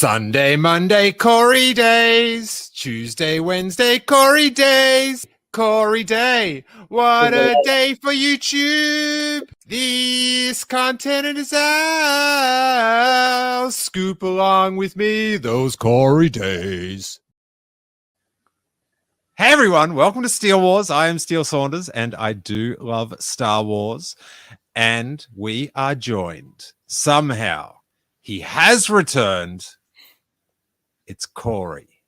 Sunday, Monday, Corey days. Tuesday, Wednesday, Corey days. Corey Day. What a day for YouTube. This content is ours. Scoop along with me those Corey days. Hey everyone, welcome to Steel Wars. I am Steel Saunders and I do love Star Wars. And we are joined somehow. He has returned. It's Corey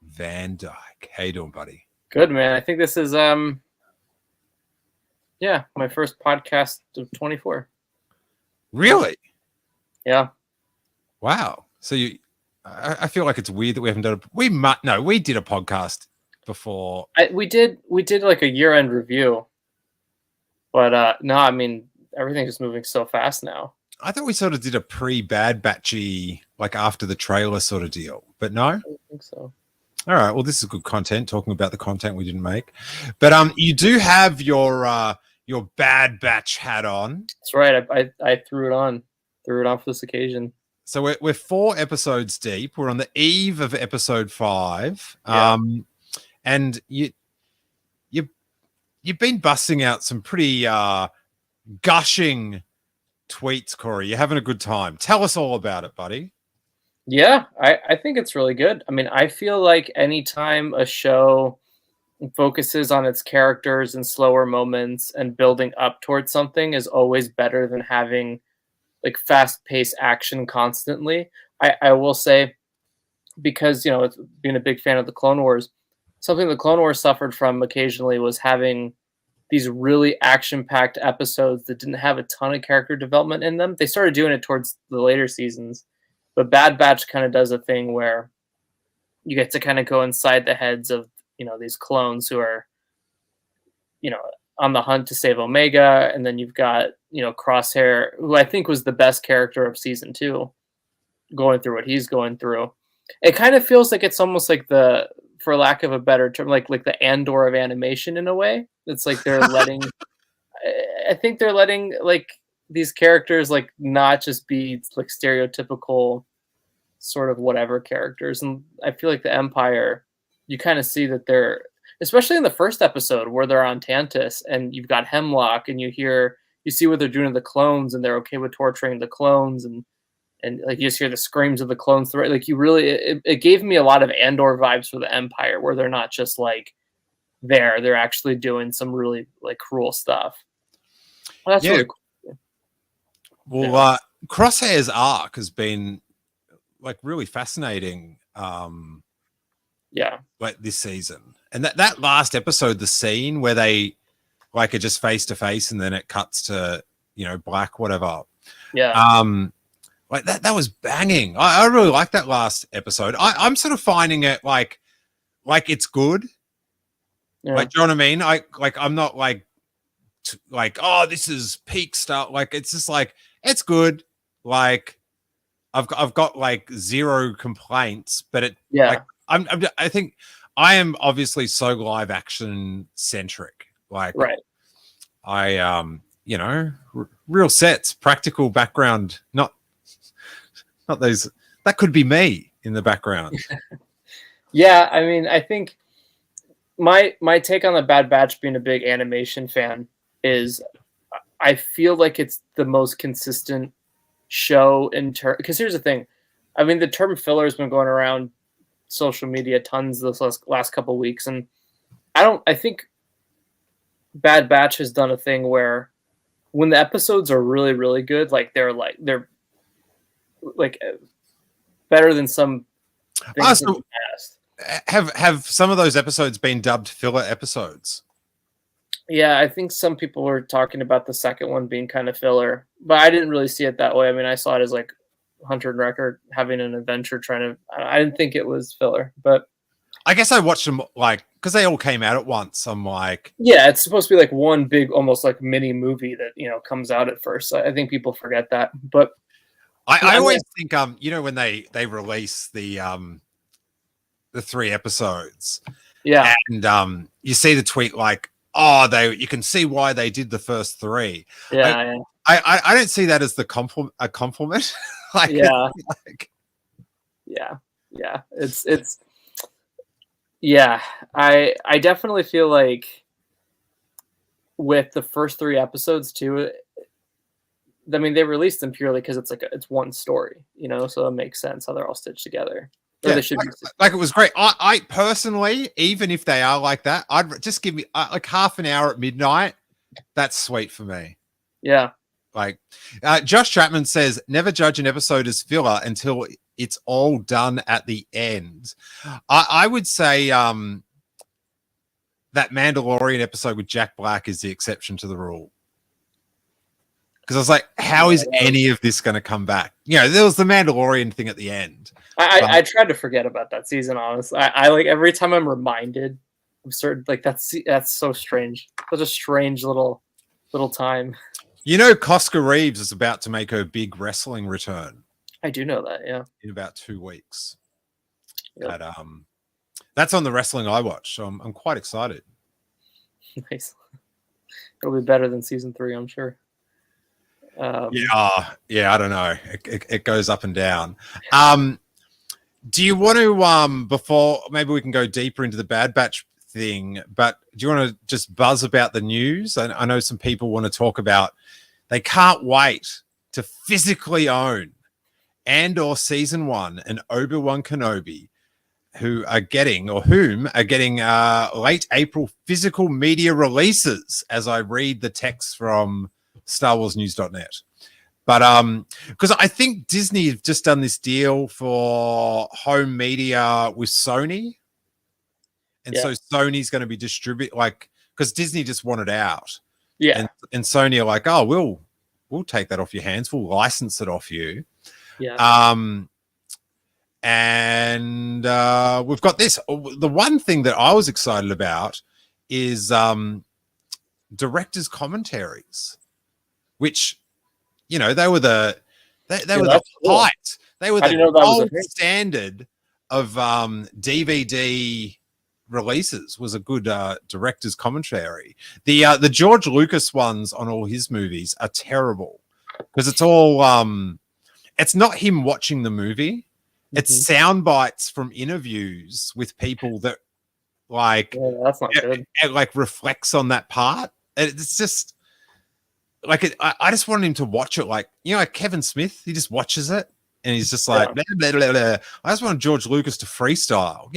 Van Dyke. How you doing, buddy? Good, man. I think this is my first podcast of 24. Really? Yeah. Wow. So I feel like it's weird that we haven't done we did a podcast before. We did like a year-end review. But no, I mean everything's just moving so fast now. I thought we sort of did a pre-Bad Batchy, like after the trailer sort of deal, but no? I don't think so. All right. Well, this is good content, talking about the content we didn't make. But you do have your Bad Batch hat on. That's right. I threw it on for this occasion. So we're 4 episodes deep. We're on the eve of episode 5. Yeah. And you've been busting out some pretty gushing tweets, Corey. You're having a good time. Tell us all about it, buddy. Yeah, I think it's really good. I mean, I feel like anytime a show focuses on its characters and slower moments and building up towards something is always better than having like fast-paced action constantly. I will say, because, it's being a big fan of the Clone Wars, something the Clone Wars suffered from occasionally was having these really action-packed episodes that didn't have a ton of character development in them. They started doing it towards the later seasons. But Bad Batch kind of does a thing where you get to kind of go inside the heads of, these clones who are, on the hunt to save Omega. And then you've got, Crosshair, who I think was the best character of season 2, going through what he's going through. It kind of feels like it's almost like for lack of a better term, like the Andor of animation in a way. It's like they're letting, I think they're letting like these characters like not just be like stereotypical sort of whatever characters. And I feel like the Empire, you kind of see that they're, especially in the first episode where they're on Tantus and you've got Hemlock and you see what they're doing to the clones and they're okay with torturing the clones and like you just hear the screams of the clones. Like you really, it gave me a lot of Andor vibes for the Empire where they're not just like they're actually doing some really like cruel stuff. Well, that's really cool. Well, Crosshair's arc has been like really fascinating. Like this season, and that last episode, the scene where they like are just face to face, and then it cuts to black, whatever. Yeah. Like that was banging. I really like that last episode. I'm sort of finding it like it's good. Yeah. Like, do you know what I mean? I'm not like oh, this is peak stuff. Like it's just like it's good. Like I've got like zero complaints, but like, I think I am obviously so live action centric. Like right. I real sets, practical background, not those that could be me in the background. Yeah, I mean, I think my take on the Bad Batch being a big animation fan is I feel like it's the most consistent show because here's the thing. I mean, the term filler has been going around social media tons this last couple of weeks, and I think Bad Batch has done a thing where when the episodes are really, really good, like they're better than some things in the past. Have some of those episodes been dubbed filler episodes? Yeah, I think some people were talking about the second one being kind of filler, but I didn't really see it that way. I mean, I saw it as like Hunter and Wrecker having an adventure I didn't think it was filler, but I guess I watched them like because they all came out at once. I'm like, yeah, it's supposed to be like one big, almost like mini movie that comes out at first. So I think people forget that, but I always think when they release the 3 episodes, yeah, and you see the tweet like, oh, you can see why they did the first 3. Yeah, I don't see that as a compliment. Like, yeah. Yeah, yeah. It's yeah. I definitely feel like with the first 3 episodes too. I mean, they released them purely because it's like it's one story, so it makes sense how they're all stitched together. Or Yeah, they should be. like it was great. I personally, even if they are like that, I'd just give me like half an hour at midnight. That's sweet for me. Yeah. Like Josh Chapman says, never judge an episode as filler until it's all done at the end. I would say that Mandalorian episode with Jack Black is the exception to the rule. Because I was like, how is any of this going to come back? There was the Mandalorian thing at the end. I tried to forget about that season, honestly. I like every time I'm reminded of certain, like that's so strange. Such a strange little time. Cosca Reeves is about to make her big wrestling return. I do know that, yeah. In about 2 weeks. Yep. But, that's on the Wrestling I Watch, so I'm quite excited. Nice. It'll be better than season 3, I'm sure. I don't know. It goes up and down. Do you want to, before maybe we can go deeper into the Bad Batch thing, but do you want to just buzz about the news? I know some people want to talk about they can't wait to physically own Andor Season 1 and Obi-Wan Kenobi, whom are getting late April physical media releases, as I read the text from StarWarsNews.net. But because I think Disney have just done this deal for home media with Sony. And so Sony's going to be distributed, because Disney just wanted out. Yeah. And Sony are like, oh, we'll take that off your hands. We'll license it off you. Yeah. And we've got this. The one thing that I was excited about is directors' commentaries, which, they were the height. They were the gold standard of DVD releases. Was a good director's commentary. The George Lucas ones on all his movies are terrible because it's all it's not him watching the movie. It's sound bites from interviews with people that that's not good. It reflects on that part. It's just I just wanted him to watch it like Kevin Smith. He just watches it and he's just like, blah, blah, blah, blah. I just wanted George Lucas to freestyle.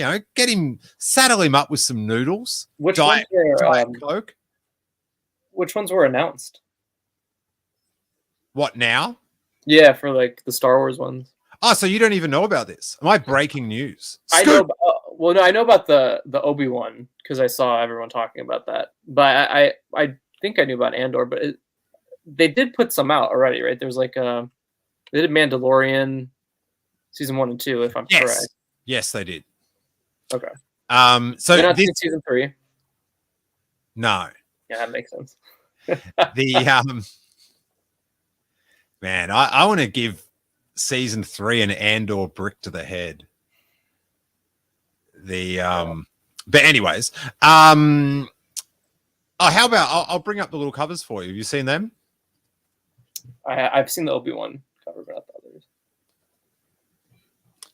Saddle him up with some noodles. Diet Coke. Which ones were announced? What now? Yeah, for the Star Wars ones. Oh, so you don't even know about this? Am I breaking news? I know. No, I know about the Obi-Wan because I saw everyone talking about that. But I think I knew about Andor, but they did put some out already, right? There's they did Mandalorian season 1 and 2, if I'm correct. Yes, they did. Okay. So they're not season 3. No. Yeah, that makes sense. Man, I want to give season 3 an Andor brick to the head. But anyways, how about I'll bring up the little covers for you. Have you seen them? I've seen the Obi-Wan cover, but not the others.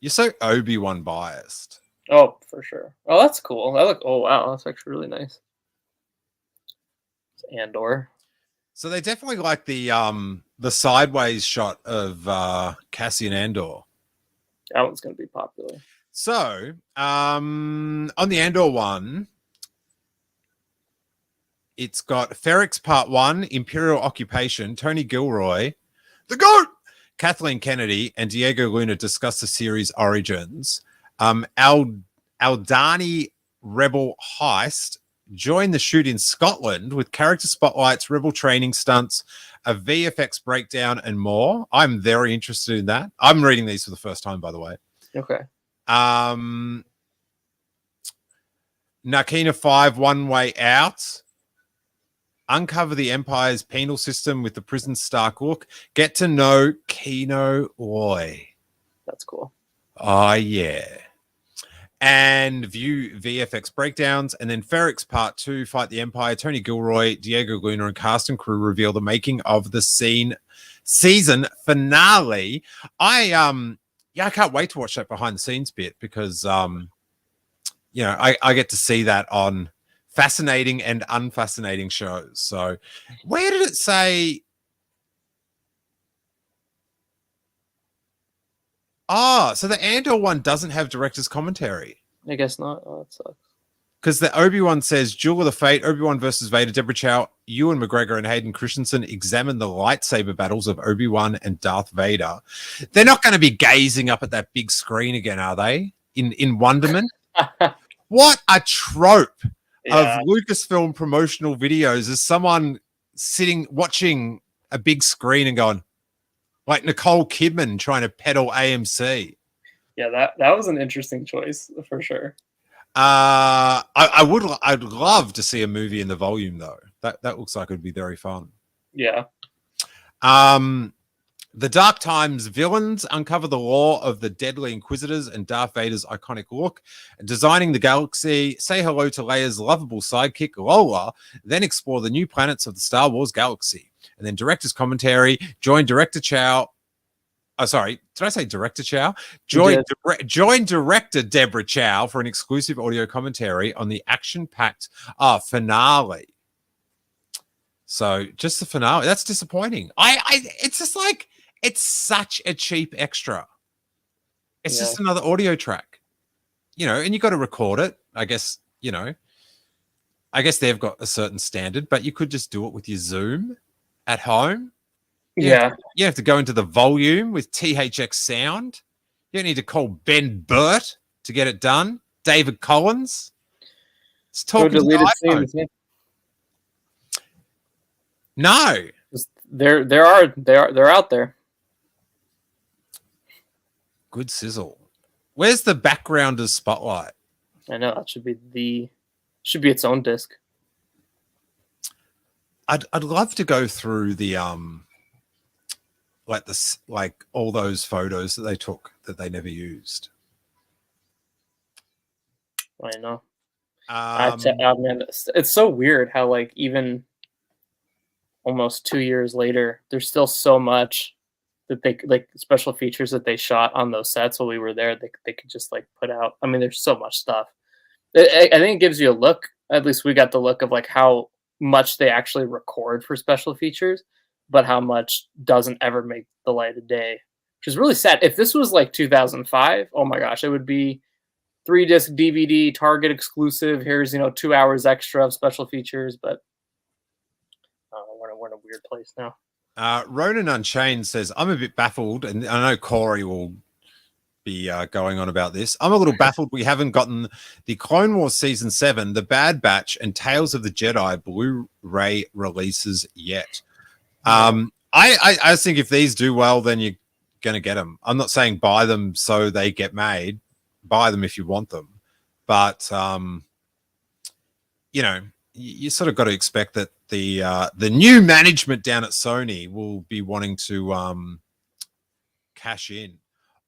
You're so Obi-Wan biased. Oh, for sure. Oh, that's cool. Oh, wow, that's actually really nice. It's Andor. So they definitely like the sideways shot of Cassian Andor. That one's going to be popular. So on the Andor one, it's got Ferrex Part 1, Imperial Occupation, Tony Gilroy, the GOAT, Kathleen Kennedy, and Diego Luna discuss the series' origins. Aldani Rebel Heist joined the shoot in Scotland with character spotlights, rebel training stunts, a VFX breakdown, and more. I'm very interested in that. I'm reading these for the first time, by the way. Okay. Narkina 5, One Way Out. Uncover the Empire's penal system with the prison Stark look. Get to know Kino Loy. That's cool. Oh, yeah. And view VFX breakdowns. And then Ferrex Part 2, Fight the Empire. Tony Gilroy, Diego Luna, and cast and crew reveal the making of the season finale. yeah, I can't wait to watch that behind the scenes bit because I get to see that on fascinating and unfascinating shows. So where did it say? So the Andor one doesn't have director's commentary. I guess not. Oh, that sucks. Because the Obi-Wan says, Duel of the Fate, Obi-Wan versus Vader, Deborah Chow, Ewan McGregor and Hayden Christensen examine the lightsaber battles of Obi-Wan and Darth Vader. They're not going to be gazing up at that big screen again, are they? In wonderment? What a trope of Lucasfilm promotional videos is someone sitting, watching a big screen and going, like Nicole Kidman trying to peddle AMC. Yeah, that was an interesting choice for sure. I'd love to see a movie in the volume though. That looks like it would be very fun. Yeah. The Dark Times villains uncover the lore of the deadly Inquisitors and Darth Vader's iconic look, designing the galaxy, say hello to Leia's lovable sidekick, Lola, then explore the new planets of the Star Wars galaxy. And then director's commentary, join director Chow. Oh, sorry, did I say director Chow? Join director Deborah Chow for an exclusive audio commentary on the action-packed finale. So just the finale. That's disappointing. It's just like, it's such a cheap extra. It's just another audio track, and you got to record it. I guess they've got a certain standard, but you could just do it with your Zoom at home. You have to go into the volume with THX sound. You don't need to call Ben Burt to get it done. David Collins. It's talking deleted scenes. No, they're out there. Good sizzle. Where's the backgrounder's spotlight? I know that should be its own disc. I'd love to go through the like all those photos that they took that they never used. I know. Man, it's so weird how like even almost 2 years later, there's still so much that they like special features that they shot on those sets while we were there. They could just like put out. I mean, there's so much stuff. I think it gives you a look. At least we got the look of like how much they actually record for special features, but how much doesn't ever make the light of day, which is really sad. If this was like 2005, oh my gosh, it would be 3-disc DVD, Target exclusive. Here's 2 hours extra of special features, but we're in a weird place now. Ronan Unchained says, I'm a bit baffled, and I know Corey will be going on about this. I'm a little baffled we haven't gotten the Clone Wars Season 7, The Bad Batch, and Tales of the Jedi Blu-ray releases yet. I think if these do well, then you're going to get them. I'm not saying buy them so they get made. Buy them if you want them. But, you sort of got to expect that the new management down at Sony will be wanting to cash in.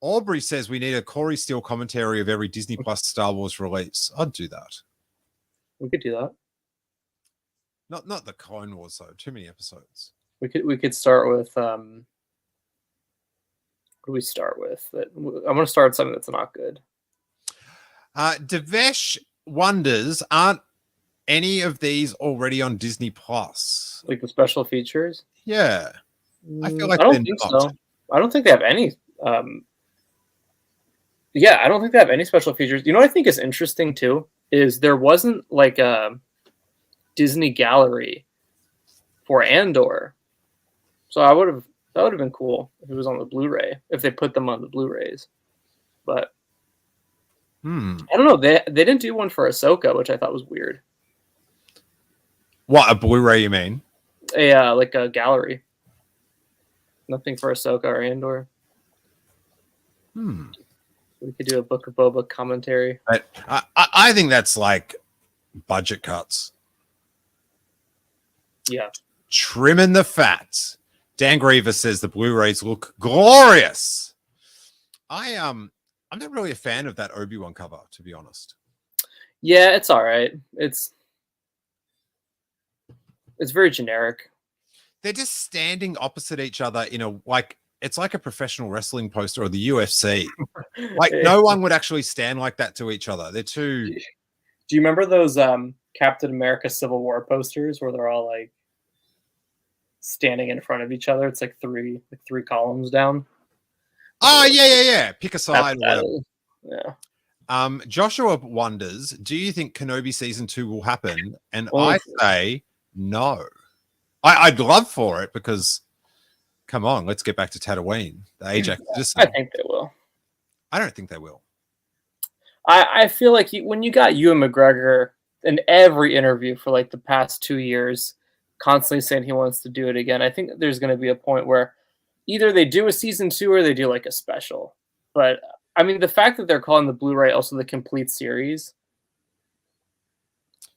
Aubrey says we need a Corey Steele commentary of every Disney Plus Star Wars release. I'd do that. We could do that. Not the Clone Wars though. Too many episodes. We could start with what do we start with? I'm going to start with something that's not good. Devesh wonders, aren't any of these already on Disney Plus? Like the special features? Yeah. I feel like I don't think so. I don't think they have any. I don't think they have any special features. You know what I think is interesting too is there wasn't like a Disney gallery for Andor. So that would have been cool if it was on the Blu-ray, if they put them on the Blu-rays. But I don't know. They didn't do one for Ahsoka, which I thought was weird. What, a Blu-ray you mean? Like a gallery. Nothing for Ahsoka or Andor. We could do a Book of Boba commentary. I think that's like budget cuts. Yeah. Trimming the fat. Dan Griever says the Blu-rays look glorious. I'm not really a fan of that Obi-Wan cover, to be honest. Yeah, it's all right. It's very generic. They're just standing opposite each other in a like it's like a professional wrestling poster or the UFC. Like no one would actually stand like that to each other. They're too. Do you remember those Captain America Civil War posters where they're all like standing in front of each other? It's like three columns down. Oh yeah. Pick a side. Yeah. Joshua wonders, do you think Kenobi season 2 will happen? And Well, I say no. I'd love for it because, come on, let's get back to Tatooine, the Ajax citizen. I think they will. I don't think they will. I feel like when you got Ewan McGregor in every interview for like the past 2 years, constantly saying he wants to do it again, I think there's going to be a point where either they do a season 2 or they do like a special. But I mean, the fact that they're calling the Blu-ray also the complete series.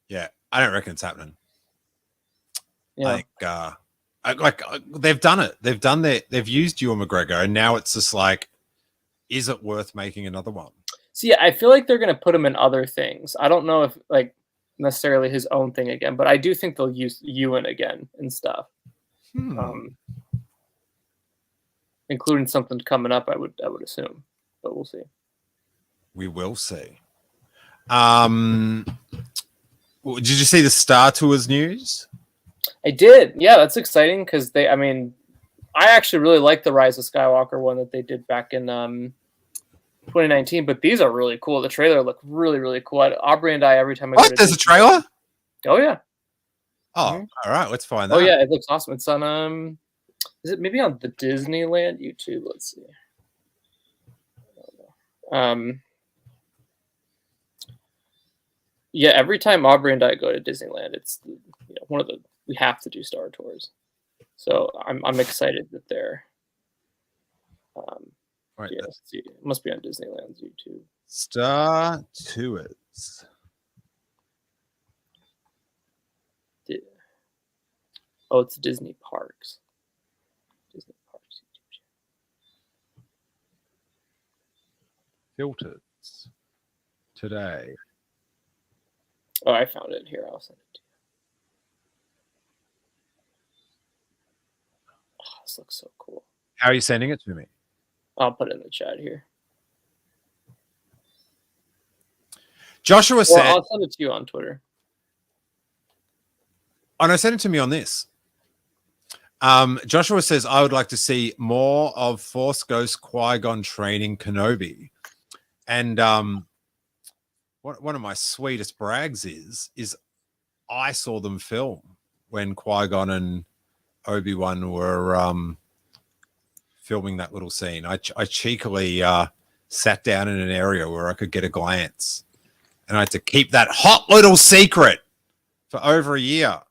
Yeah, I don't reckon it's happening. Yeah. They've done it. They've used Ewan McGregor, and now it's just like, is it worth making another one? So yeah, I feel like they're going to put him in other things. I don't know if like necessarily his own thing again, but I do think they'll use Ewan again and stuff. Including something coming up, I would assume, but we'll see. We will see. Did you see the Star Tours news? I did. Yeah, that's exciting because I actually really like the Rise of Skywalker one that they did back in 2019, but these are really cool. The trailer looked really, really cool. Aubrey and I, every time I there's a trailer? Oh, yeah. Oh, all right. Let's find that. Oh, yeah. It looks awesome. It's on, is it maybe on the Disneyland YouTube? Let's see. Yeah, every time Aubrey and I go to Disneyland, it's one of we have to do Star Tours. So I'm excited that they're right, yeah, let's see. It must be on Disneyland's YouTube. Star Tours. Oh, it's Disney Parks. Disney Parks YouTube channel. Filters. Today. Oh, I found it here. I'll send it to you. Oh, this looks so cool. How are you sending it to me? I'll put it in the chat here. Joshua said... I'll send it to you on Twitter. Oh, no, send it to me on this. Joshua says, I would like to see more of Force Ghost Qui-Gon training Kenobi. And one of my sweetest brags is I saw them film when Qui-Gon and Obi-Wan were filming that little scene. I cheekily sat down in an area where I could get a glance. And I had to keep that hot little secret for over a year.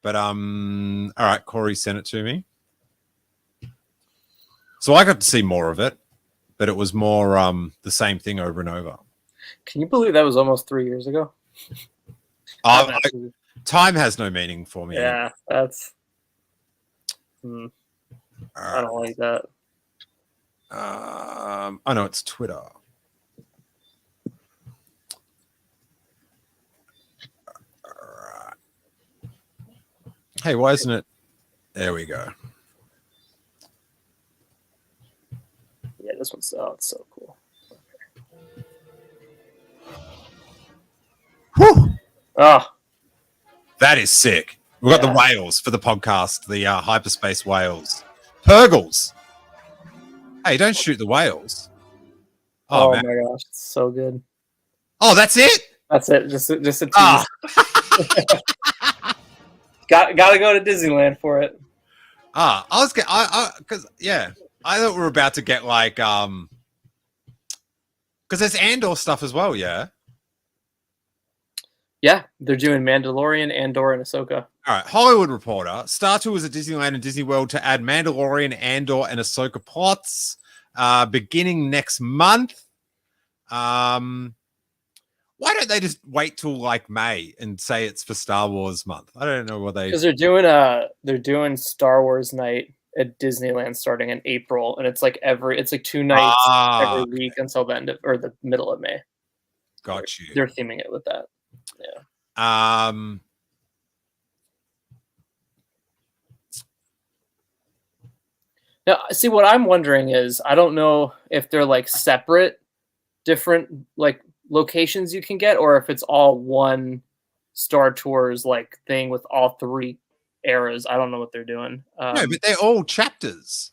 But all right, Corey sent it to me. So I got to see more of it, but it was more the same thing over and over. Can you believe that was almost 3 years ago? Time has no meaning for me. Yeah, that's... I don't like that. I know it's Twitter. Hey, why isn't it? There we go. Yeah, this one's it's so cool. Whew. Oh, that is sick. We've got the whales for the podcast, the hyperspace whales. Purgles. Hey, don't shoot the whales. Oh my gosh, it's so good. Oh, that's it? That's it. Just a tease. Oh. Gotta go to Disneyland for it. I was because I thought we were about to get like because there's Andor stuff as well, yeah. Yeah, they're doing Mandalorian, Andor, and Ahsoka. All right, Hollywood Reporter. Star Tours at Disneyland and Disney World to add Mandalorian, Andor, and Ahsoka plots beginning next month. Why don't they just wait till like May and say it's for Star Wars month? I don't know what because they're doing Star Wars night at Disneyland starting in April, and it's like 2 nights every week until the end of or the middle of May. Got you. They're theming it with that. Yeah. Now, see, what I'm wondering is, I don't know if they're like separate, different like locations you can get, or if it's all one Star Tours like thing with all three eras. I don't know what they're doing. No, but they're all chapters.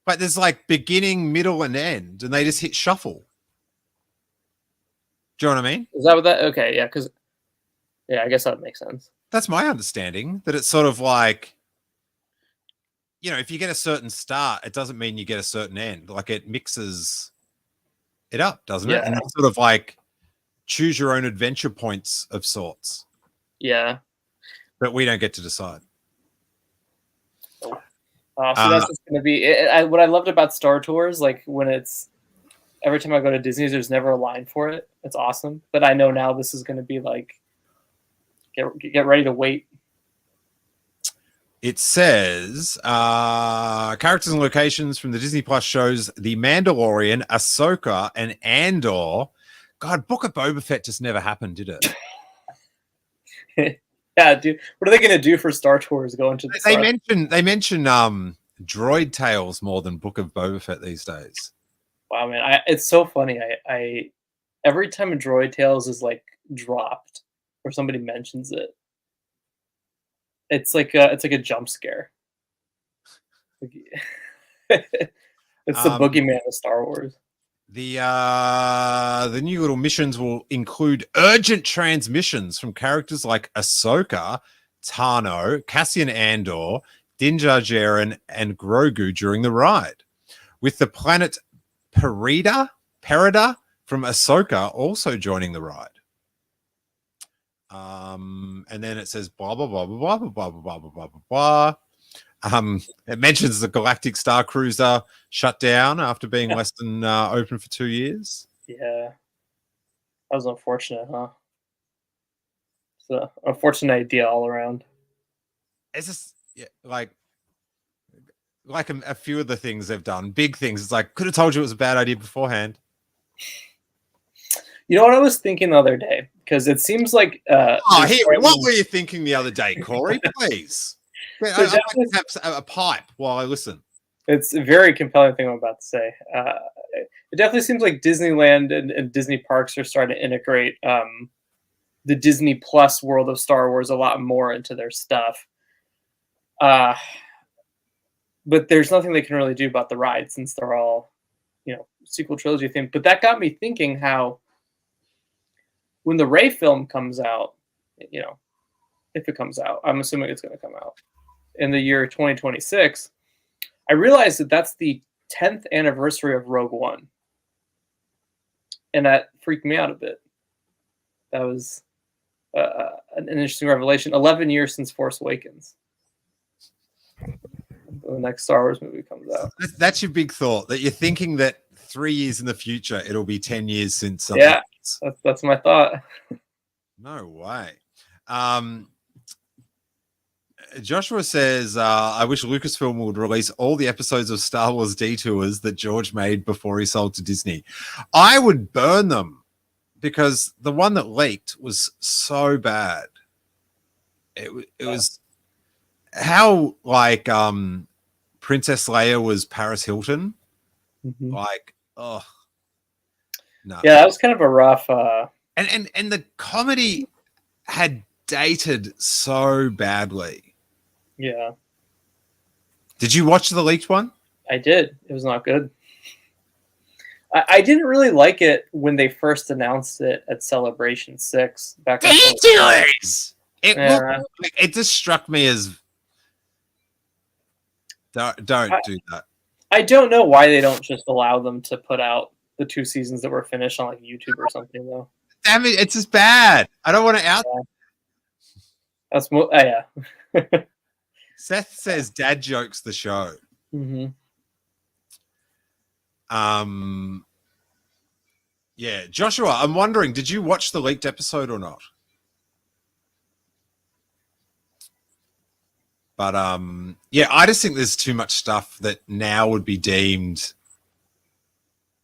But there's like beginning, middle, and end, and they just hit shuffle. Do you know what I mean? Is that what that? Okay, yeah, because yeah, I guess that would make sense. That's my understanding. That it's sort of like, you know, if you get a certain start, it doesn't mean you get a certain end. Like it mixes it up, doesn't it? And it's sort of like choose your own adventure points of sorts. Yeah. But we don't get to decide. So that's just going to be what I loved about Star Tours. Like when it's every time I go to Disney's, there's never a line for it. It's awesome. But I know now this is going to be like get ready to wait. It says characters and locations from the Disney Plus shows The Mandalorian, Ahsoka, and Andor. God, Book of Boba Fett just never happened, did it? Yeah, dude. What are they going to do for Star Tours going to? They mention Droid Tales more than Book of Boba Fett these days. Wow, man, it's so funny. I every time a Droid Tales is like dropped or somebody mentions it, it's like a jump scare. It's the boogeyman of Star Wars. The new little missions will include urgent transmissions from characters like Ahsoka, Tano, Cassian Andor, Din Djarin, and Grogu during the ride, with the planet Perida from Ahsoka also joining the ride. And then it says blah blah blah blah blah blah blah blah blah blah. It mentions the Galactic Star Cruiser shut down after being less than open for 2 years. Yeah, that was unfortunate, huh? It's an unfortunate idea all around. It's just like a few of the things they've done, big things. It's like could have told you it was a bad idea beforehand. You know what I was thinking the other day? Because it seems like what were you thinking the other day, Corey? Please. I like to have a pipe while I listen. It's a very compelling thing I'm about to say. It definitely seems like Disneyland and Disney parks are starting to integrate the Disney Plus world of Star Wars a lot more into their stuff. But there's nothing they can really do about the ride since they're all, sequel trilogy themed. But that got me thinking how when the Rey film comes out, if it comes out, I'm assuming it's going to come out in the year 2026, I realized that that's the 10th anniversary of Rogue One. And that freaked me out a bit. That was an interesting revelation. 11 years since Force Awakens. The next Star Wars movie comes out. That's your big thought, that you're thinking that 3 years in the future, it'll be 10 years since something. Yeah, that's my thought. No way. Joshua says, I wish Lucasfilm would release all the episodes of Star Wars Detours that George made before he sold to Disney. I would burn them because the one that leaked was so bad. It was how like Princess Leia was Paris Hilton. Mm-hmm. Like, oh. No. Yeah, that was kind of a rough... And the comedy had dated so badly. Yeah. Did you watch the leaked one? I did. It was not good. I didn't really like it when they first announced it at Celebration 6 back in it just struck me as don't do that. I don't know why they don't just allow them to put out the 2 seasons that were finished on like YouTube or something though. Damn it, it's just bad. I don't want to out. Yeah. That's yeah. Seth says dad jokes the show. Mm-hmm. Yeah, Joshua, I'm wondering, did you watch the leaked episode or not? But yeah, I just think there's too much stuff that now would be deemed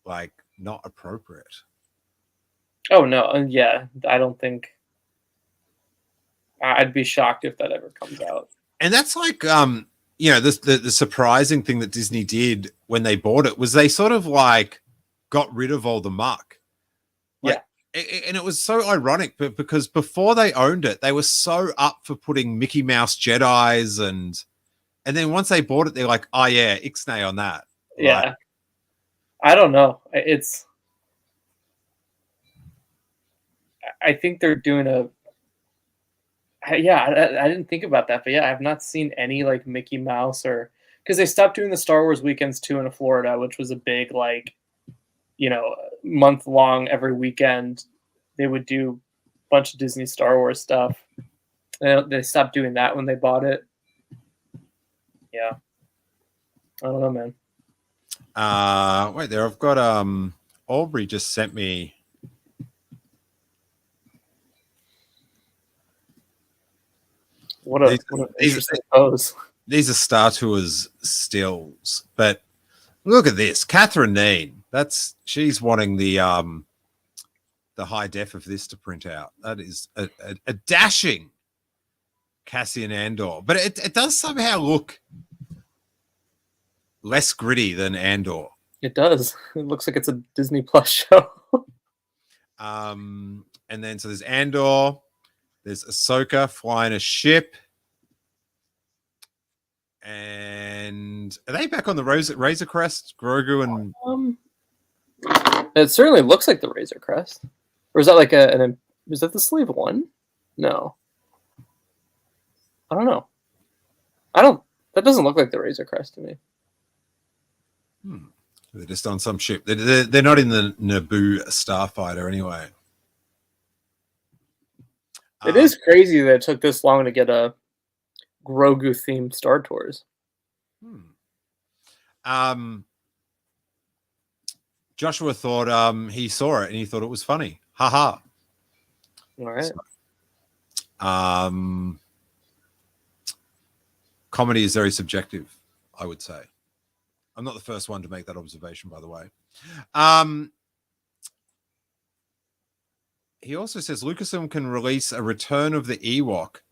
like not appropriate. Oh no, yeah, I don't think I'd be shocked if that ever comes out. And that's like you know, the surprising thing that Disney did when they bought it was they sort of like got rid of all the muck. Like, and it was so ironic, but because before they owned it, they were so up for putting Mickey Mouse Jedis, and then once they bought it, they're like, oh yeah, Ixnay on that. Yeah. Like, I don't know. I think they're doing I didn't think about that, but yeah, I've not seen any like Mickey Mouse because they stopped doing the Star Wars weekends too in Florida, which was a big like, you know, month long every weekend. They would do a bunch of Disney Star Wars stuff. And they stopped doing that when they bought it. Yeah, I don't know, man. Wait there, I've got Aubrey just sent me. What an interesting pose. These are Star Tours stills, but look at this. Catherine Neen. She's wanting the high def of this to print out. That is a dashing Cassian Andor, but it does somehow look less gritty than Andor. It does. It looks like it's a Disney Plus show. And then so there's Andor. There's Ahsoka flying a ship. And are they back on the Razor Crest? Grogu and... It certainly looks like the Razor Crest. Or is that like is that the sleeve one? No. I don't know. That doesn't look like the Razor Crest to me. They're just on some ship. They're not in the Naboo starfighter anyway. It is crazy that it took this long to get a Grogu themed Star Tours. Joshua thought he saw it and he thought it was funny. Haha. All right. So, comedy is very subjective, I would say. I'm not the first one to make that observation, by the way. He also says Lucasfilm can release a Return of the Ewok.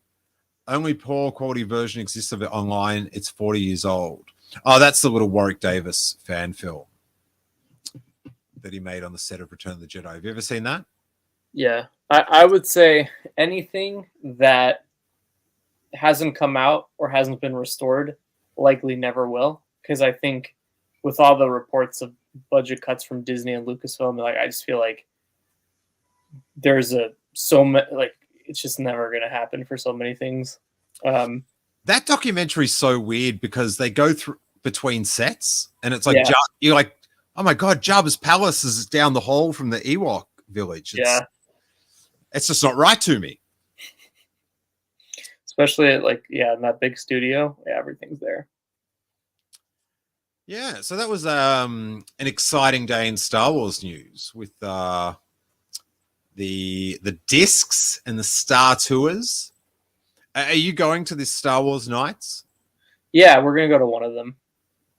Only poor quality version exists of it online. It's 40 years old. Oh, that's the little Warwick Davis fan film that he made on the set of Return of the Jedi. Have you ever seen that? Yeah. I would say anything that hasn't come out or hasn't been restored likely never will. Because I think with all the reports of budget cuts from Disney and Lucasfilm, like I just feel like there's it's just never going to happen for so many things. That documentary is so weird because they go through between sets and it's like, you're like, oh my God, Jabba's palace is down the hall from the Ewok village. It's just not right to me. Especially in that big studio. Yeah, everything's there. Yeah, so that was an exciting day in Star Wars news with the discs and the Star Tours. Are you going to this Star Wars Nights? Yeah, we're gonna go to one of them,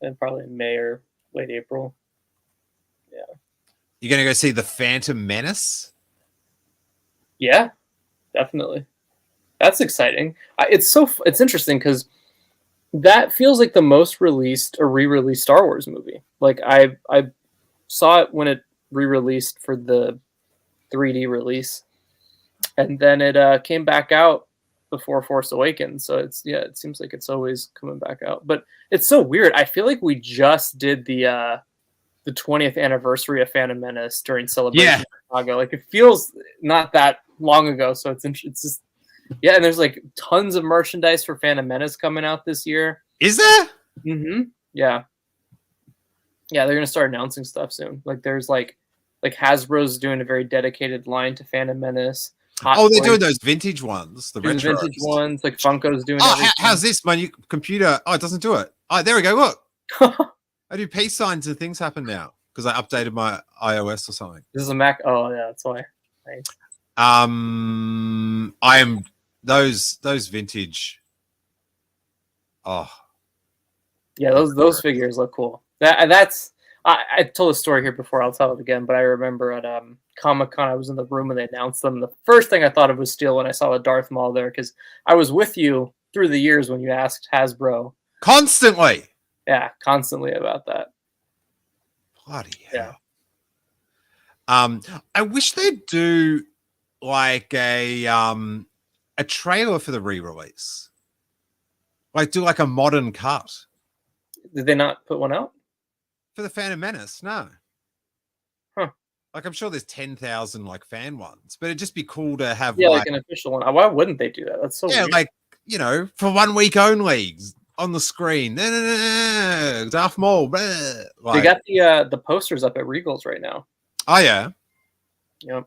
in probably May or late April. Yeah. You're gonna go see the Phantom Menace? Yeah, definitely. That's exciting. It's interesting because that feels like the most released or re-released Star Wars movie. Like I saw it when it re-released for the 3D release, and then it came back out before Force Awakens. So it seems like it's always coming back out. But it's so weird. I feel like we just did the 20th anniversary of Phantom Menace during Celebration in Chicago. Like it feels not that long ago. So it's just and there's like tons of merchandise for Phantom Menace coming out this year. Is there? Mm-hmm. Yeah. Yeah, they're gonna start announcing stuff soon. Like there's like Hasbro's doing a very dedicated line to Phantom Menace. They're doing those vintage ones, the retro vintage ones. Like Funko's doing. How's this? My new computer. Oh, it doesn't do it. Oh, there we go. Look, I do peace signs and things happen now because I updated my iOS or something. This is a Mac. Oh yeah, that's why. Right. I am those vintage. Oh, yeah, those figures look cool. I told a story here before. I'll tell it again. But I remember at Comic-Con, I was in the room when they announced them. The first thing I thought of was Steel when I saw the Darth Maul there because I was with you through the years when you asked Hasbro. Constantly. Yeah, constantly about that. Bloody Yeah. hell. I wish they'd do like a trailer for the re-release. Like do like a modern cut. Did they not put one out? For the Phantom Menace, no. Huh. Like I'm sure there's 10,000 like fan ones, but it'd just be cool to have like an official one. Why wouldn't they do that? That's so weird. like, you know, for 1 week only on the screen. Darth Maul. Like, they got the posters up at Regal's right now. Oh yeah. Yep.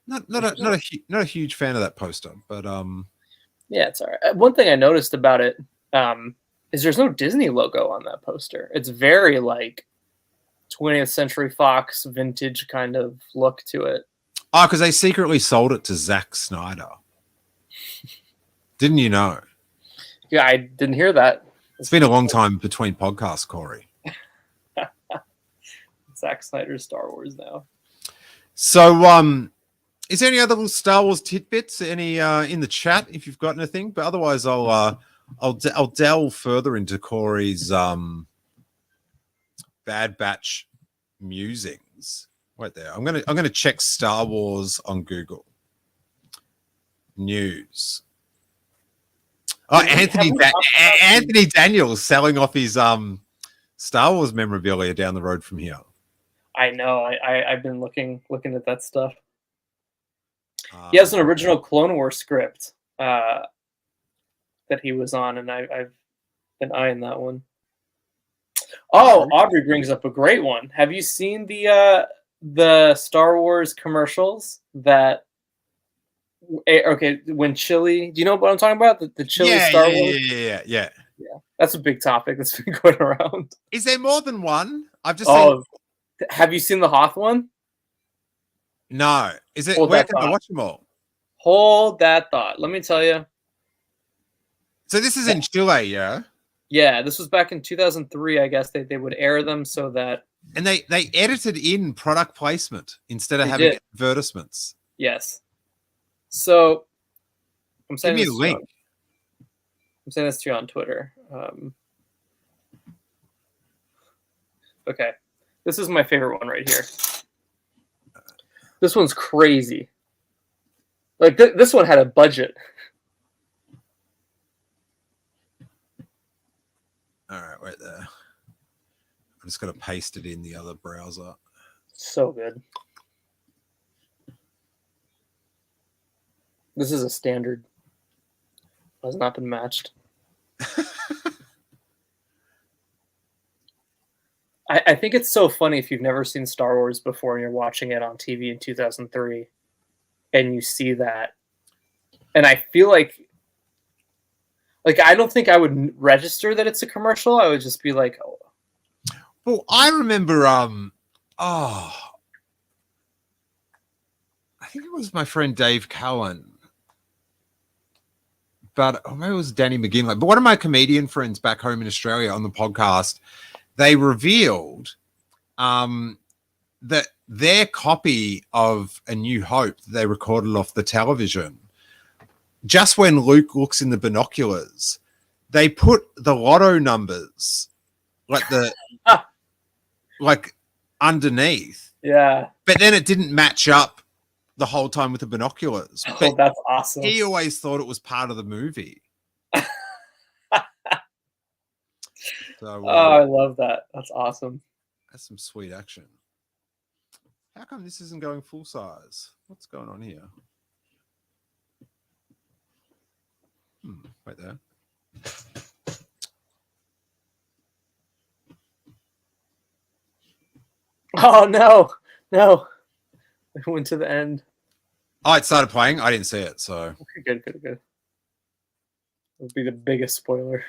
Not a huge fan of that poster, but yeah, it's all right. One thing I noticed about it is there's no Disney logo on that poster. It's very like 20th Century Fox vintage kind of look to it. Oh, because they secretly sold it to Zack Snyder. Didn't you know? Yeah, I didn't hear that. It's been a long time between podcasts, Corey. Zack Snyder's Star Wars now. So, is there any other little Star Wars tidbits? Any in the chat if you've got anything? But otherwise, I'll delve further into Corey's Bad Batch musings. Wait there. I'm gonna check Star Wars on Google News. Oh, Anthony Daniels selling off his Star Wars memorabilia down the road from here. I know. I've been looking at that stuff. He has an original Clone Wars script that he was on, and I've been eyeing that one. Oh, Aubrey brings up a great one. Have you seen the Star Wars commercials that? Okay, when Chili, do you know what I'm talking about? The Chili Star Wars. Yeah. That's a big topic that's been going around. Is there more than one? I've just seen. Have you seen the Hoth one? No. Is it? Where can I watch them all? Hold that thought. Let me tell you. So this is in Chile, yeah. Yeah, this was back in 2003. I guess they would air them so that. And they edited in product placement instead of having advertisements. Yes. So I'm saying give me a link. I'm saying this to you on Twitter. Okay, this is my favorite one right here. This one's crazy. Like this one had a budget. All right, right there. I'm just going to paste it in the other browser. So good. This is a standard. Has not been matched. I think it's so funny if you've never seen Star Wars before and you're watching it on TV in 2003 and you see that. And I feel like I don't think I would register that it's a commercial. I would just be like, oh. Well, I remember, I think it was my friend Dave Cowan. But maybe it was Danny McGinley. But one of my comedian friends back home in Australia on the podcast, they revealed that their copy of A New Hope that they recorded off the television, just when Luke looks in the binoculars, they put the lotto numbers like underneath. Yeah. But then it didn't match up the whole time with the binoculars. Oh, that's awesome. He always thought it was part of the movie. So, I love that. That's awesome. That's some sweet action. How come this isn't going full size? What's going on here? Right there. Oh, no. It went to the end. Oh, it started playing? I didn't see it, so. Okay, good. It would be the biggest spoiler.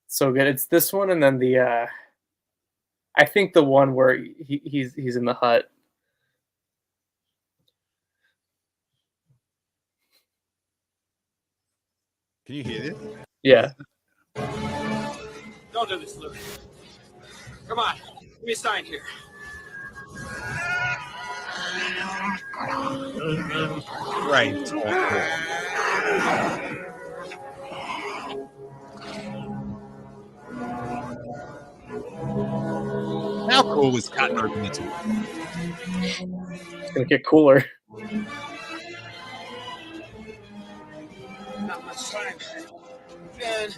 So good. It's this one, and then the I think the one where he's in the hut. Can you hear this? Yeah. Don't do this, Luke. Come on, give me a sign here. Great. How cool was cutting open the top? It's gonna get cooler. Not much time. Dan.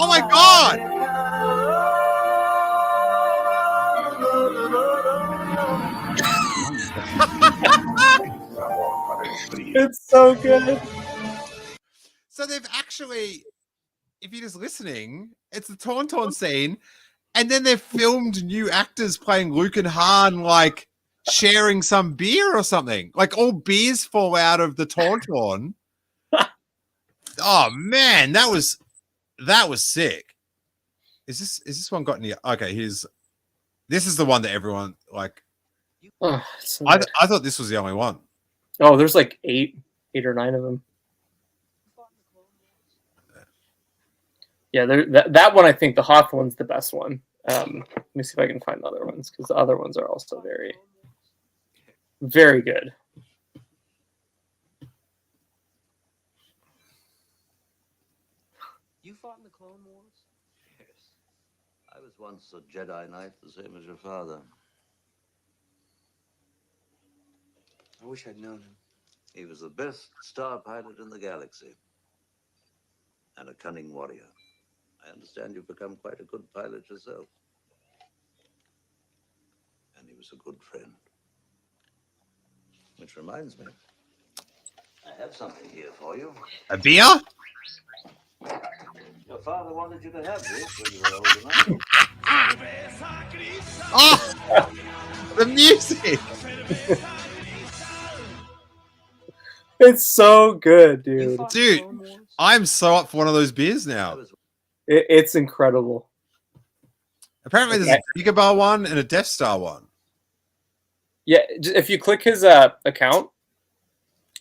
Oh my god! It's so good. So they've actually, if you're just listening, it's the Tauntaun scene, and then they've filmed new actors playing Luke and Han, like sharing some beer or something. Like all beers fall out of the Tauntaun. Oh man, that was sick. Is this one got any? Okay, this is the one that everyone like. Oh, so I good. thought this was the only one. Oh, there's like eight or nine of them. Yeah, that one I think the Hoth one's the best one. Let me see if I can find the other ones because the other ones are also very, very good. You fought in the Clone Wars? Yes. I was once a Jedi Knight, the same as your father. I wish I'd known him. He was the best star pilot in the galaxy. And a cunning warrior. I understand you've become quite a good pilot yourself. And he was a good friend. Which reminds me, I have something here for you. A beer? Your father wanted you to have this when you were old enough. Oh, the music. It's so good, dude. Dude, I'm so up for one of those beers now. It's incredible. Apparently, there's a Dagobah one and a Death Star one. Yeah, if you click his account,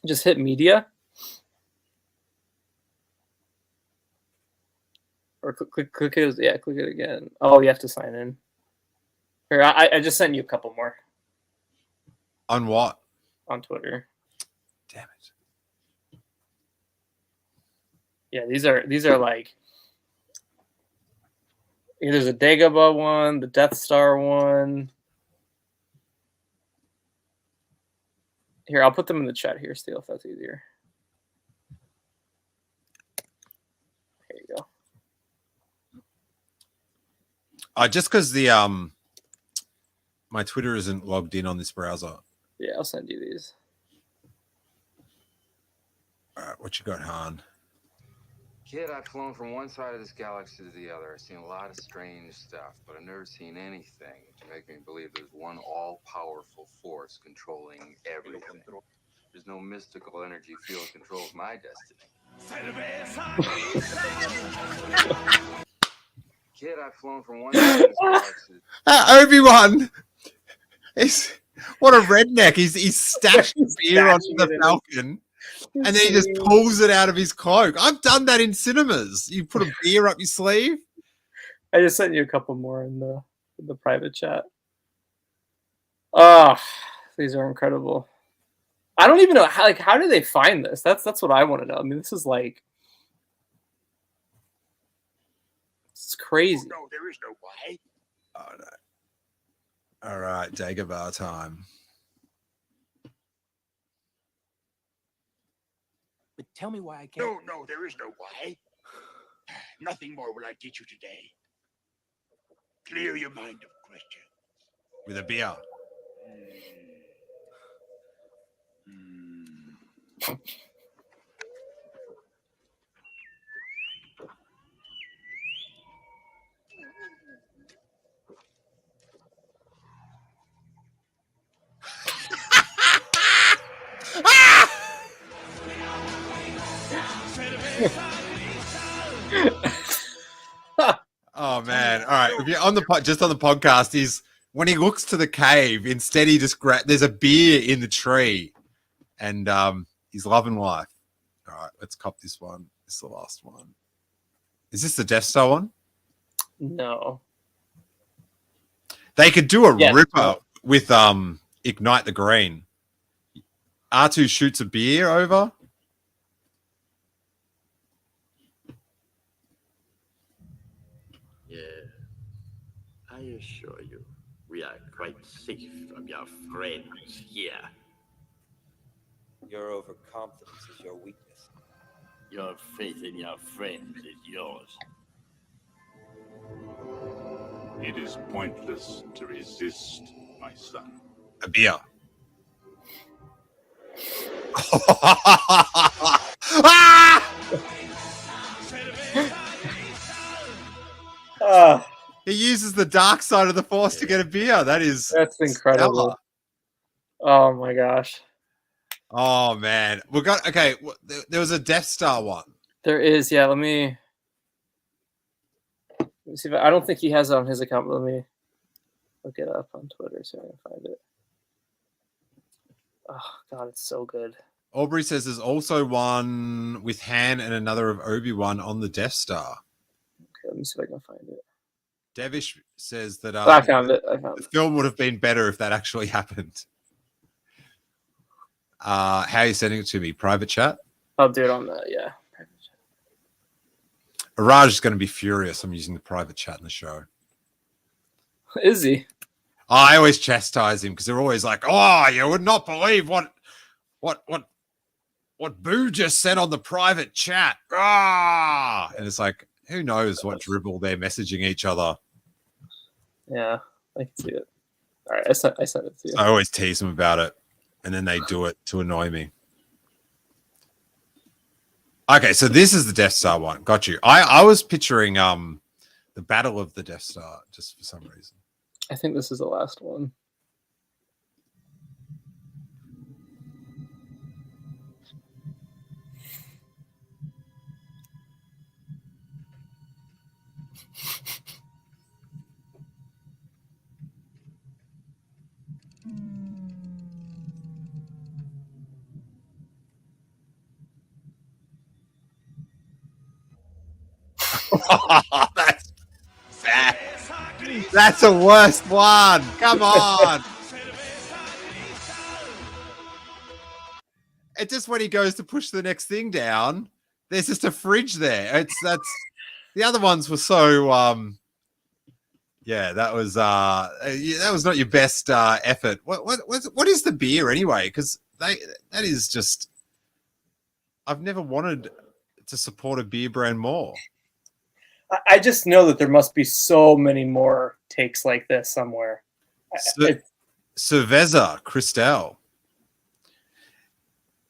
just hit media. Or click his, yeah, click it again. Oh, you have to sign in. Here, I just sent you a couple more On what? on Twitter. Damn it. Yeah, these are like, there's a Dagobah one, the Death Star one. Here, I'll put them in the chat here, Steele, if that's easier. There you go. Just because the my Twitter isn't logged in on this browser. Yeah, I'll send you these. All right, what you got, Han? Kid, I've flown from one side of this galaxy to the other. I've seen a lot of strange stuff, but I've never seen anything to make me believe there's one all-powerful force controlling everything. There's no mystical energy field controls my destiny. Kid, I've flown from one side of this galaxy. Obi-Wan! What a redneck. He's stashed beer onto the Falcon. And then he just pulls it out of his cloak. I've done that in cinemas. You put a beer up your sleeve. I just sent you a couple more in the private chat. Ah, these are incredible. I don't even know how do they find this? That's what I want to know. I mean, this is like, it's crazy. No, there is no way. Oh, no. All right, Dagobah time. But tell me why I can't. No, there is no way. Nothing more will I teach you today. Clear your mind of questions. With a beer. Oh man! All right, if you're on the podcast, is when he looks to the cave. Instead, he just there's a beer in the tree, and he's loving life. All right, let's cop this one. This is the last one. Is this the Death Star one? No. They could do a Yes. ripper with Ignite the Green. R2 shoots a beer over. Yeah, I assure you, we are quite safe from your friends here. Your overconfidence is your weakness. Your faith in your friends is yours. It is pointless to resist, my son. A beer. Ah! Ah, He uses the dark side of the Force to get a beer. That is that's incredible. stellar. Oh my gosh. Oh man, we got okay. There was a Death Star one. There is, yeah. Let me see if I don't think he has it on his account. But let me look it up on Twitter so I can find it. Oh god, it's so good. Aubrey says there's also one with Han and another of Obi-Wan on the Death Star. Okay, let me see if I can find it. Devish says that I found it. I found the it. film would have been better if that actually happened. How are you sending it to me? Private chat? I'll do it on the yeah. Raj is going to be furious. I'm using the private chat in the show. Is he? I always chastise him because they're always like, "Oh, you would not believe what Boo just said on the private chat." Ah, and it's like, who knows what dribble they're messaging each other. Yeah, I can see it. All right, I sent it to you. So I always tease them about it, and then they do it to annoy me. Okay, so this is the Death Star one. Got you. I was picturing the Battle of the Death Star just for some reason. I think this is the last one. That's sad. That's the worst one. Come on. It's just when he goes to push the next thing down, there's just a fridge there. That's the other ones were so yeah, that was not your best effort. What is the beer anyway? Because that is just I've never wanted to support a beer brand more. I just know that there must be so many more takes like this somewhere. Cerveza Cristal.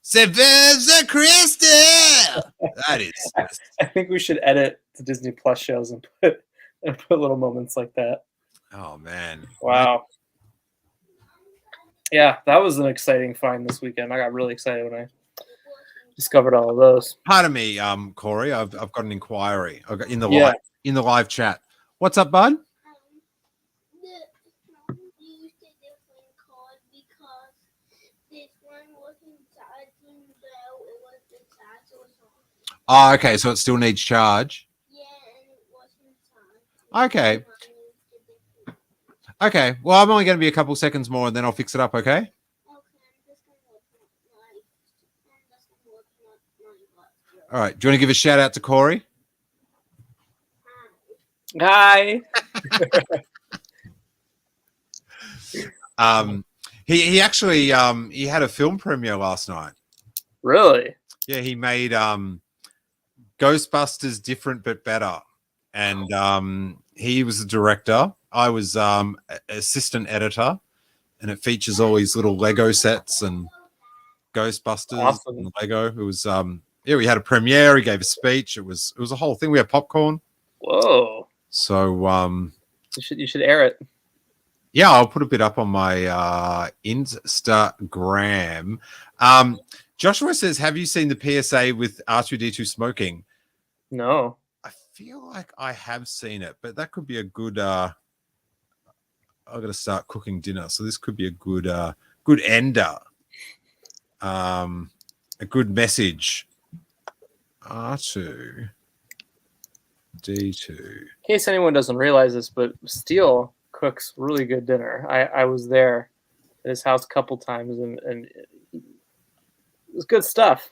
Cerveza Cristal. That is. I think we should edit the Disney Plus shows and put little moments like that. Oh man! Wow. Yeah, that was an exciting find this weekend. I got really excited when I discovered all of those. Pardon me, Corey. I've got an inquiry. I've got in the Yeah. live chat. What's up, bud? Used a different card because this one wasn't charging well. It was the charge or something. Oh, okay. So it still needs charge. Yeah, and it wasn't charged. Okay. So I used a different. Okay. Well, I'm only going to be a couple seconds more, and then I'll fix it up. Okay. Okay, I'm just gonna watch my All right. Do you want to give a shout out to Corey? Hi. He actually he had a film premiere last night. Really? Yeah, he made Ghostbusters different but better, and he was the director. I was assistant editor, and it features all these little Lego sets and Ghostbusters Awesome. and Lego. It was yeah, we had a premiere. He gave a speech. It was a whole thing. We had popcorn. Whoa. So You should air it. yeah, I'll put a bit up on my Instagram. Joshua says, have you seen the PSA with R2D2 smoking? No. I feel like I have seen it, but that could be a good I've got to start cooking dinner, so this could be a good ender. A good message. R2, D2. In case anyone doesn't realize this, but Steele cooks really good dinner. I was there at his house a couple times, and it was good stuff.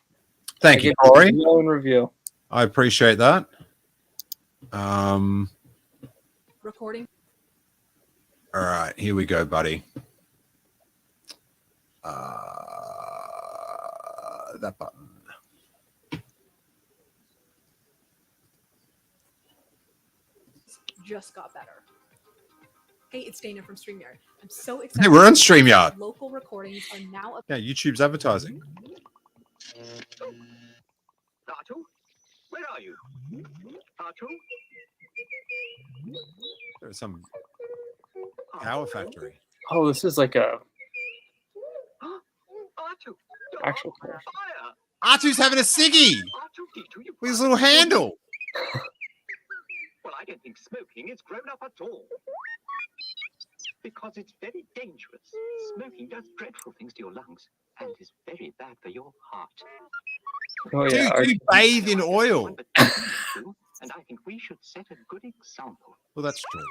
Thank you, Corey. In review. I appreciate that. Recording. All right, here we go, buddy. That button. Just got better. Hey, it's Dana from StreamYard. I'm so excited. Hey, we're on StreamYard. Local recordings are now. Yeah, YouTube's advertising. R2, where are you? R2? There's some power factory. Oh, this is like a R2, actual car. fire! R2's having a ciggy R2D2, you with his little handle. Well, I don't think smoking is grown up at all. Because it's very dangerous. Smoking does dreadful things to your lungs and is very bad for your heart. Oh yeah, Dude, you bathe in oil. And I think we should set a good example. Well, that's true.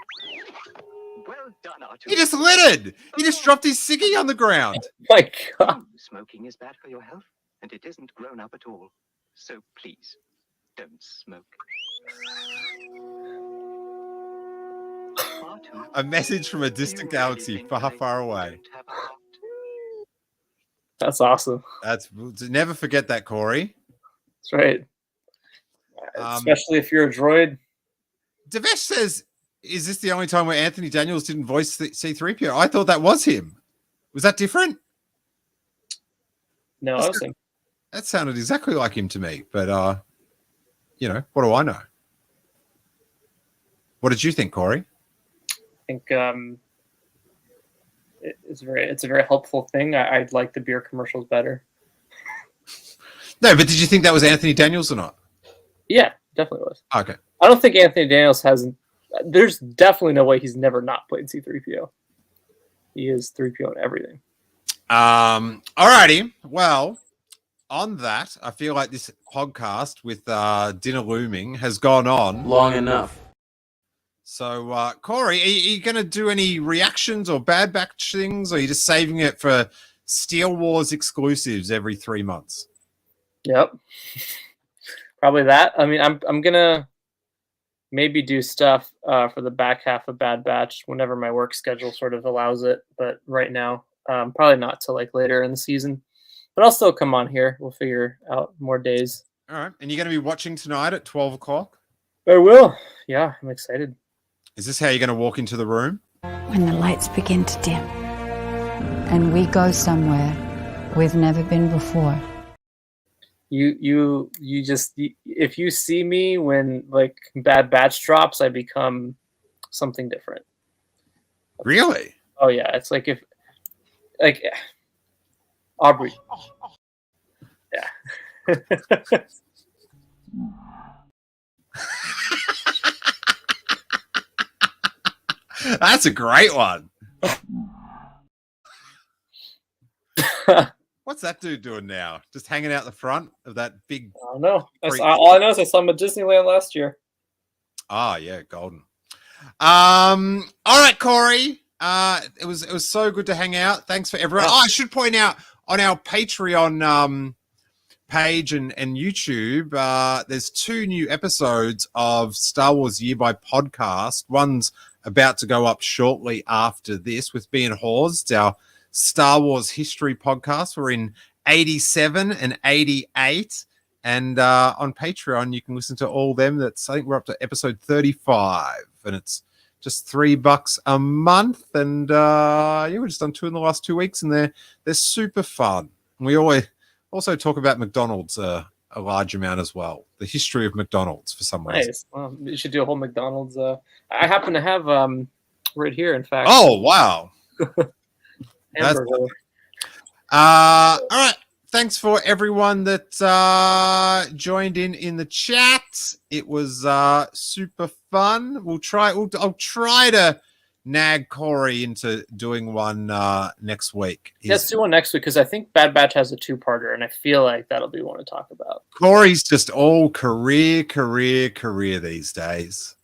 Well done, R2. He just littered. He just dropped his ciggy on the ground. my God. Smoking is bad for your health, and it isn't grown up at all. So please, don't smoke. R2, A message from a distant you really galaxy think far, I far away. don't have a heart? That's awesome. That's never forget that, Corey. That's right. Especially if you're a droid. Devesh says, "Is this the only time where Anthony Daniels didn't voice C-3PO?" I thought that was him. Was that different? No, I was thinking. That sounded exactly like him to me. But you know, what do I know? What did you think, Corey? I think it's a very helpful thing. I like the beer commercials better. No, but did you think that was Anthony Daniels or not? Yeah, definitely was. Okay. I don't think Anthony Daniels hasn't. There's definitely no way he's never not played C-3PO. He is 3PO in everything. Alrighty. Well, on that, I feel like this podcast with Dinner Looming has gone on long enough. So, Corey, are you going to do any reactions or Bad Batch things, or are you just saving it for Steel Wars exclusives every 3 months? Yep. Probably that. I mean, I'm gonna maybe do stuff for the back half of Bad Batch whenever my work schedule sort of allows it. But right now, probably not till like later in the season. But I'll still come on here. We'll figure out more days. All right. And you're going to be watching tonight at 12 o'clock? I will. Yeah, I'm excited. Is this how you're going to walk into the room? When the lights begin to dim and we go somewhere we've never been before. You just, if you see me when like Bad Batch drops, I become something different. Really? Oh yeah, it's like if like Aubrey. Yeah. That's a great one. What's that dude doing now? Just hanging out the front of that big... I don't know. All I know is I saw him at Disneyland last year. Ah, yeah, golden. All right, Corey. It was so good to hang out. Thanks for everyone. Oh, I should point out on our Patreon page and YouTube, there's 2 new episodes of Star Wars Year by Podcast. One's about to go up shortly after this with me and Horst, our Star Wars history podcast. We're in 87 and 88. And on Patreon, you can listen to all them. I think we're up to episode 35. And it's just $3 a month. And yeah, we've just done 2 in the last 2 weeks. And they're super fun. And we always also talk about McDonald's a large amount as well. The history of McDonald's for some reason. Nice. Well, you should do a whole McDonald's. I happen to have right here, in fact. Oh, wow. Hamburger. All right. Thanks for everyone that joined in the chat. It was super fun. I'll try to nag Corey into doing one next week. Let's do one next week because I think Bad Batch has a 2-parter, and I feel like that'll be one to talk about. Corey's just all career these days.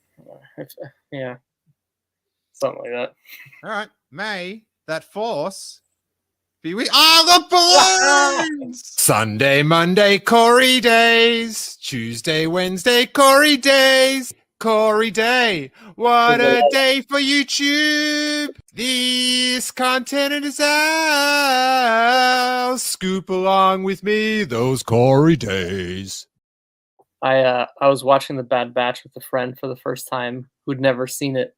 Yeah, something like that. All right, May that force be we. Oh, the balloons! Sunday, Monday, Corey days. Tuesday, Wednesday, Corey days. Corey Day. What a day for YouTube. This content is ours. Scoop along with me those Corey days. I was watching The Bad Batch with a friend for the first time who'd never seen it,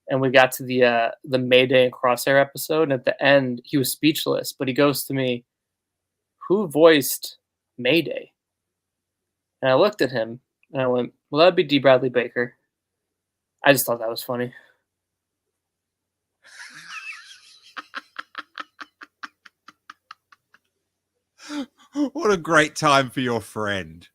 and we got to the Mayday and Crosshair episode, and at the end he was speechless, but he goes to me, "Who voiced Mayday?" And I looked at him and I went, "Well, that'd be D. Bradley Baker." I just thought that was funny. What a great time for your friend.